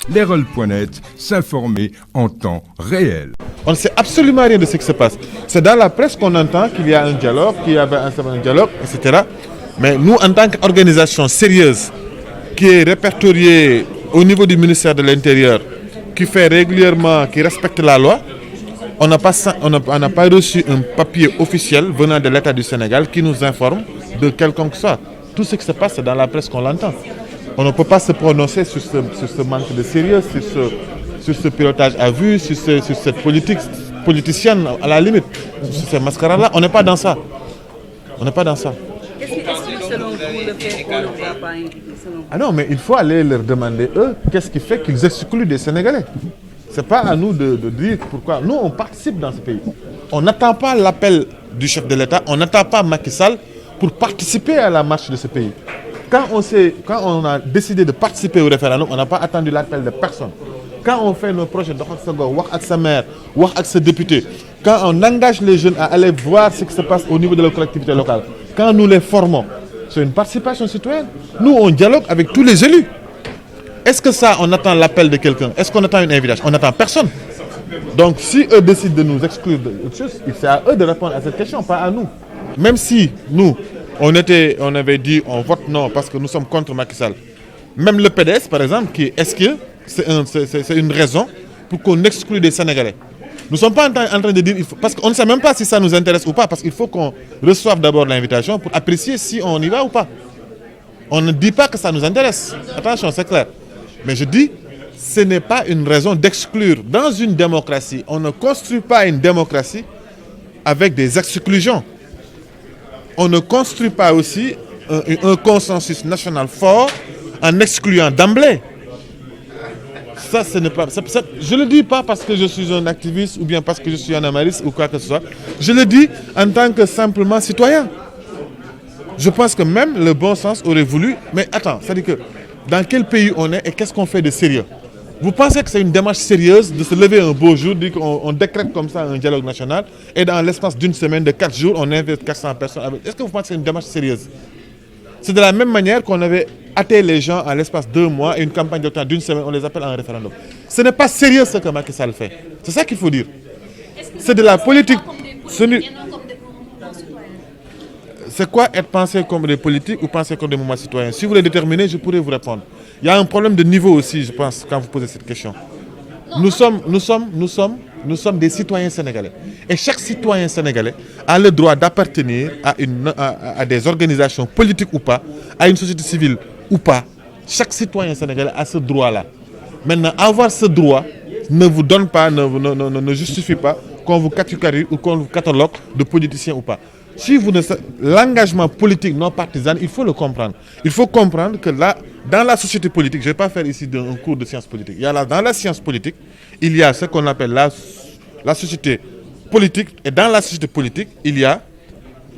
L'Erol.net, s'informer en temps réel. On ne sait absolument rien de ce qui se passe. C'est dans la presse qu'on entend qu'il y a un dialogue, qu'il y avait un certain dialogue, etc. Mais nous, en tant qu'organisation sérieuse, qui est répertoriée au niveau du ministère de l'Intérieur, qui fait régulièrement, qui respecte la loi, on n'a pas reçu un papier officiel venant de l'État du Sénégal qui nous informe de quelconque soit. Tout ce qui se passe, c'est dans la presse qu'on l'entend. On ne peut pas se prononcer sur ce manque de sérieux, sur ce pilotage à vue, sur cette politique politicienne à la limite, sur ces mascarades-là. On n'est pas dans ça. On n'est pas dans ça. Qu'est-ce qui, selon vous, le fait qu'on ne vous a pas invité selon vous? Ah non, mais il faut aller leur demander, eux, qu'est-ce qui fait qu'ils excluent des Sénégalais. Ce n'est pas à nous de dire pourquoi. Nous, on participe dans ce pays. On n'attend pas l'appel du chef de l'État, on n'attend pas Macky Sall pour participer à la marche de ce pays. Quand on a décidé de participer au référendum, on n'a pas attendu l'appel de personne. Quand on fait nos projets de wax avec sa maire, wax avec ses députés, quand on engage les jeunes à aller voir ce qui se passe au niveau de la collectivité locale, quand nous les formons, c'est une participation citoyenne. Nous, on dialogue avec tous les élus. Est-ce que ça, on attend l'appel de quelqu'un? Est-ce qu'on attend une invitation? On n'attend personne. Donc, si eux décident de nous exclure de autre chose, c'est à eux de répondre à cette question, pas à nous. Même si nous, on avait dit on vote non parce que nous sommes contre Macky Sall. Même le PDS, par exemple, est-ce que c'est une raison pour qu'on exclue des Sénégalais? Nous ne sommes pas en train de dire, parce qu'on ne sait même pas si ça nous intéresse ou pas, parce qu'il faut qu'on reçoive d'abord l'invitation pour apprécier si on y va ou pas. On ne dit pas que ça nous intéresse. Attention, c'est clair. Mais je dis, ce n'est pas une raison d'exclure. Dans une démocratie, on ne construit pas une démocratie avec des exclusions. On ne construit pas aussi un consensus national fort en excluant d'emblée. Ça, ce n'est pas. Je ne le dis pas parce que je suis un activiste ou bien parce que je suis un amariste ou quoi que ce soit. Je le dis en tant que simplement citoyen. Je pense que même le bon sens aurait voulu. Mais attends, c'est-à-dire que dans quel pays on est et qu'est-ce qu'on fait de sérieux? Vous pensez que c'est une démarche sérieuse de se lever un beau jour, dire qu'on décrète comme ça un dialogue national et dans l'espace d'une semaine, de 4 jours, on invite 400 personnes? Est-ce que vous pensez que c'est une démarche sérieuse? C'est de la même manière qu'on avait hâté les gens à l'espace de 2 mois et une campagne de temps d'une semaine, on les appelle en référendum. Ce n'est pas sérieux ce que Macky Sall fait. C'est ça qu'il faut dire. C'est de la politique. C'est quoi être pensé comme des politiques ou penser comme des mouvements citoyens? Si vous le déterminez, je pourrais vous répondre. Il y a un problème de niveau aussi, je pense, quand vous posez cette question. Nous sommes des citoyens sénégalais. Et chaque citoyen sénégalais a le droit d'appartenir à des organisations politiques ou pas, à une société civile ou pas. Chaque citoyen sénégalais a ce droit-là. Maintenant, avoir ce droit ne vous donne pas, ne justifie pas qu'on vous catégorise ou qu'on vous catalogue de politicien ou pas. Si l'engagement politique non partisan, il faut le comprendre. Il faut comprendre que là, dans la société politique, je ne vais pas faire ici un cours de sciences politiques. Dans la science politique, il y a ce qu'on appelle la société politique. Et dans la société politique, il y a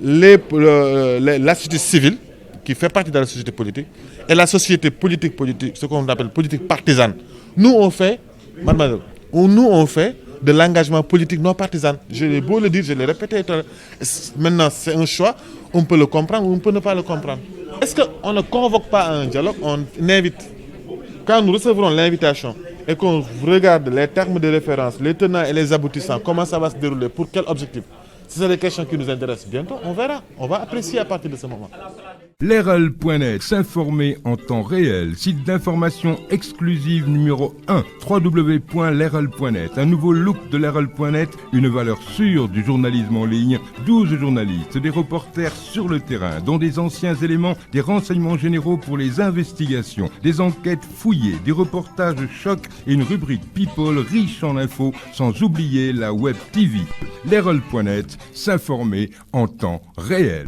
la société civile, qui fait partie de la société politique, et la société politique, ce qu'on appelle politique partisane. Nous, on fait de l'engagement politique non partisan. Je l'ai beau le dire, je l'ai répété. Maintenant, c'est un choix. On peut le comprendre ou on peut ne pas le comprendre. Est-ce qu'on ne convoque pas un dialogue? On invite. Quand nous recevrons l'invitation et qu'on regarde les termes de référence, les tenants et les aboutissants, comment ça va se dérouler, pour quel objectif? Si c'est des questions qui nous intéressent bientôt, on verra. On va apprécier à partir de ce moment. L'Erol.net, s'informer en temps réel. Site d'information exclusive numéro 1, www.lerol.net. Un nouveau look de l'Erol.net, une valeur sûre du journalisme en ligne. 12 journalistes, des reporters sur le terrain, dont des anciens éléments, des renseignements généraux pour les investigations, des enquêtes fouillées, des reportages choc et une rubrique People riche en infos, sans oublier la Web TV. L'Erol.net, s'informer en temps réel.